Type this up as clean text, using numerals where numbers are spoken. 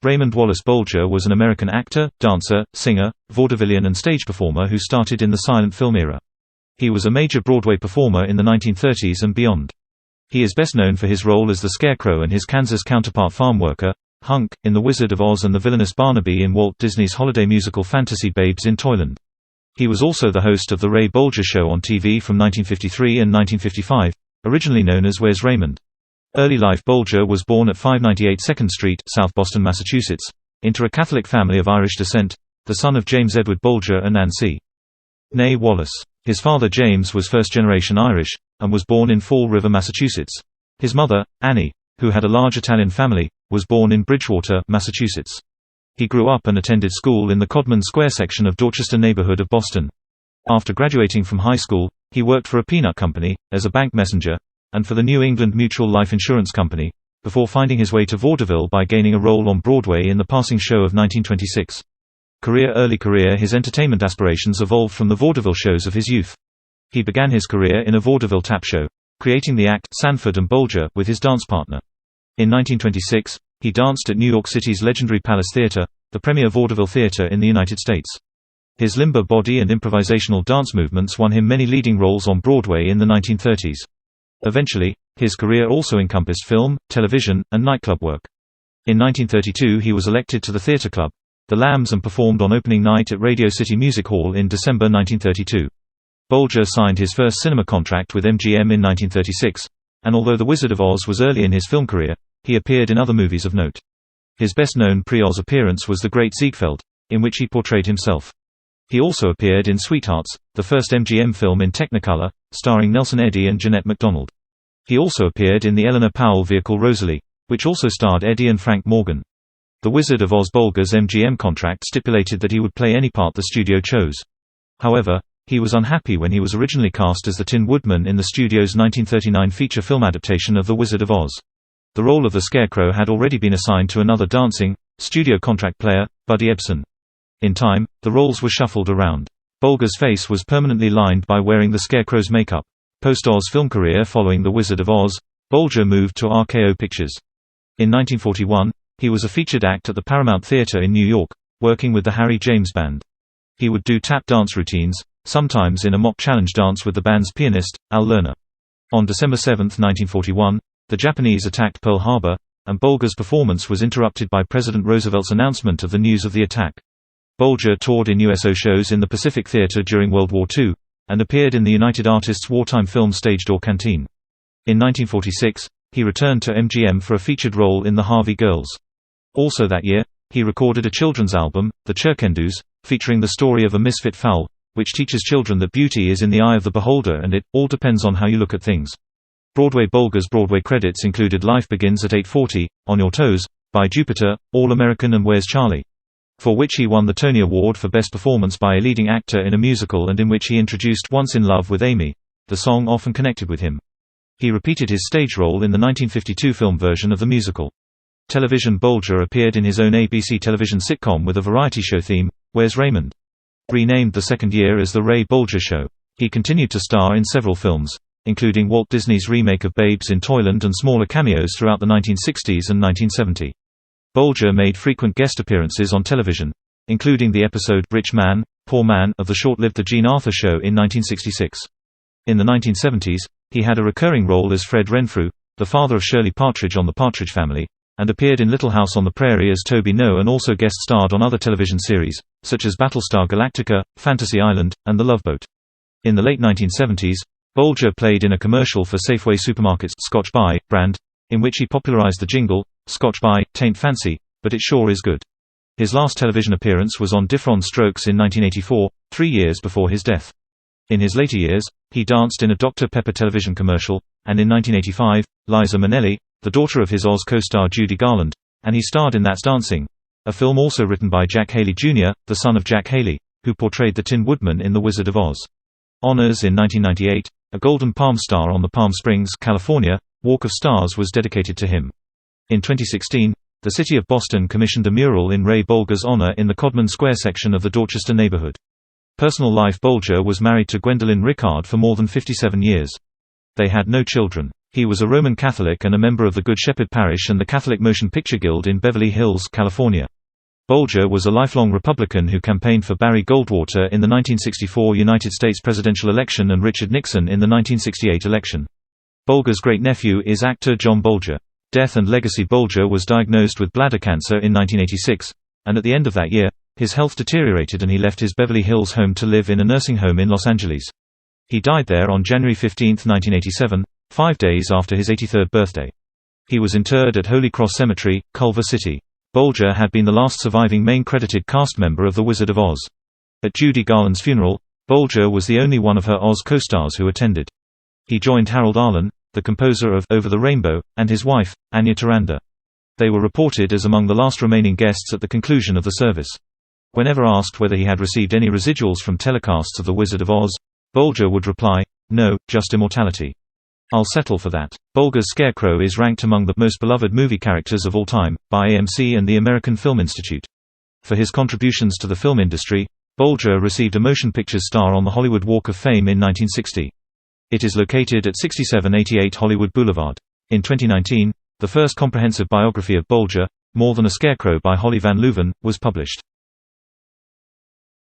Raymond Wallace Bolger was an American actor, dancer, singer, vaudevillian and stage performer who started in the silent film era. He was a major Broadway performer in the 1930s and beyond. He is best known for his role as the Scarecrow and his Kansas counterpart farm worker, Hunk, in The Wizard of Oz and the villainous Barnaby in Walt Disney's holiday musical fantasy Babes in Toyland. He was also the host of The Ray Bolger Show on TV from 1953 and 1955, originally known as Where's Raymond? Early life. Bolger was born at 598 2nd Street, South Boston, Massachusetts, into a Catholic family of Irish descent, the son of James Edward Bolger and Anne C. née Wallace. His father James was first-generation Irish, and was born in Fall River, Massachusetts. His mother, Annie, who had a large Italian family, was born in Bridgewater, Massachusetts. He grew up and attended school in the Codman Square section of Dorchester neighborhood of Boston. After graduating from high school, he worked for a peanut company, as a bank messenger, and for the New England Mutual Life Insurance Company, before finding his way to vaudeville by gaining a role on Broadway in The Passing Show of 1926. Early career. His entertainment aspirations evolved from the vaudeville shows of his youth. He began his career in a vaudeville tap show, creating the act Sanford and Bolger with his dance partner. In 1926, he danced at New York City's legendary Palace Theater, the premier vaudeville theater in the United States. His limber body and improvisational dance movements won him many leading roles on Broadway in the 1930s. Eventually, his career also encompassed film, television, and nightclub work. In 1932 he was elected to the theater club, The Lambs, and performed on opening night at Radio City Music Hall in December 1932. Bolger signed his first cinema contract with MGM in 1936, and although The Wizard of Oz was early in his film career, he appeared in other movies of note. His best-known pre-Oz appearance was The Great Ziegfeld, in which he portrayed himself. He also appeared in Sweethearts, the first MGM film in Technicolor, starring Nelson Eddy and Jeanette MacDonald. He also appeared in the Eleanor Powell vehicle Rosalie, which also starred Eddy and Frank Morgan. The Wizard of Oz. Bolger's MGM contract stipulated that he would play any part the studio chose. However, he was unhappy when he was originally cast as the Tin Woodman in the studio's 1939 feature film adaptation of The Wizard of Oz. The role of the Scarecrow had already been assigned to another dancing, studio contract player, Buddy Ebsen. In time, the roles were shuffled around. Bolger's face was permanently lined by wearing the Scarecrow's makeup. Post-Oz film career. Following The Wizard of Oz, Bolger moved to RKO Pictures. In 1941, he was a featured act at the Paramount Theater in New York, working with the Harry James Band. He would do tap dance routines, sometimes in a mock challenge dance with the band's pianist, Al Lerner. On December 7, 1941, the Japanese attacked Pearl Harbor, and Bolger's performance was interrupted by President Roosevelt's announcement of the news of the attack. Bolger toured in USO shows in the Pacific Theater during World War II, and appeared in the United Artists' wartime film Stage Door Canteen. In 1946, he returned to MGM for a featured role in The Harvey Girls. Also that year, he recorded a children's album, The Churkendoos, featuring the story of a misfit fowl, which teaches children that beauty is in the eye of the beholder and it all depends on how you look at things. Broadway. Bolger's Broadway credits included Life Begins at 8:40, On Your Toes, By Jupiter, All American and Where's Charlie?, for which he won the Tony Award for Best Performance by a Leading Actor in a Musical, and in which he introduced Once in Love with Amy, the song often connected with him. He repeated his stage role in the 1952 film version of the musical. Television. Bolger appeared in his own ABC television sitcom with a variety show theme, Where's Raymond? Renamed the second year as The Ray Bolger Show. He continued to star in several films, including Walt Disney's remake of Babes in Toyland and smaller cameos throughout the 1960s and 1970. Bolger made frequent guest appearances on television, including the episode Rich Man, Poor Man of the short-lived The Jean Arthur Show in 1966. In the 1970s, he had a recurring role as Fred Renfrew, the father of Shirley Partridge on The Partridge Family, and appeared in Little House on the Prairie as Toby No, and also guest-starred on other television series, such as Battlestar Galactica, Fantasy Island, and The Love Boat. In the late 1970s, Bolger played in a commercial for Safeway Supermarket's Scotch By brand, in which he popularized the jingle, Scotch By, tain't fancy, but it sure is good. His last television appearance was on Diff'rent Strokes in 1984, 3 years before his death. In his later years, he danced in a Dr. Pepper television commercial, and in 1985, Liza Minnelli, the daughter of his Oz co-star Judy Garland, and he starred in That's Dancing, a film also written by Jack Haley Jr., the son of Jack Haley, who portrayed the Tin Woodman in The Wizard of Oz. Honors. In 1998, a Golden Palm Star on the Palm Springs, California, Walk of Stars was dedicated to him. In 2016, the city of Boston commissioned a mural in Ray Bolger's honor in the Codman Square section of the Dorchester neighborhood. Personal life. Bolger was married to Gwendolyn Rickard for more than 57 years. They had no children. He was a Roman Catholic and a member of the Good Shepherd Parish and the Catholic Motion Picture Guild in Beverly Hills, California. Bolger was a lifelong Republican who campaigned for Barry Goldwater in the 1964 United States presidential election and Richard Nixon in the 1968 election. Bolger's great-nephew is actor John Bolger. Death and legacy. Bolger was diagnosed with bladder cancer in 1986, and at the end of that year, his health deteriorated and he left his Beverly Hills home to live in a nursing home in Los Angeles. He died there on January 15, 1987, 5 days after his 83rd birthday. He was interred at Holy Cross Cemetery, Culver City. Bolger had been the last surviving main credited cast member of The Wizard of Oz. At Judy Garland's funeral, Bolger was the only one of her Oz co-stars who attended. He joined Harold Arlen, the composer of Over the Rainbow, and his wife, Anya Taranda. They were reported as among the last remaining guests at the conclusion of the service. Whenever asked whether he had received any residuals from telecasts of The Wizard of Oz, Bolger would reply, "No, just immortality. I'll settle for that." Bolger's Scarecrow is ranked among the most beloved movie characters of all time, by AMC and the American Film Institute. For his contributions to the film industry, Bolger received a Motion Pictures Star on the Hollywood Walk of Fame in 1960. It is located at 6788 Hollywood Boulevard. In 2019, the first comprehensive biography of Bolger, More Than a Scarecrow by Holly Van Leuven, was published.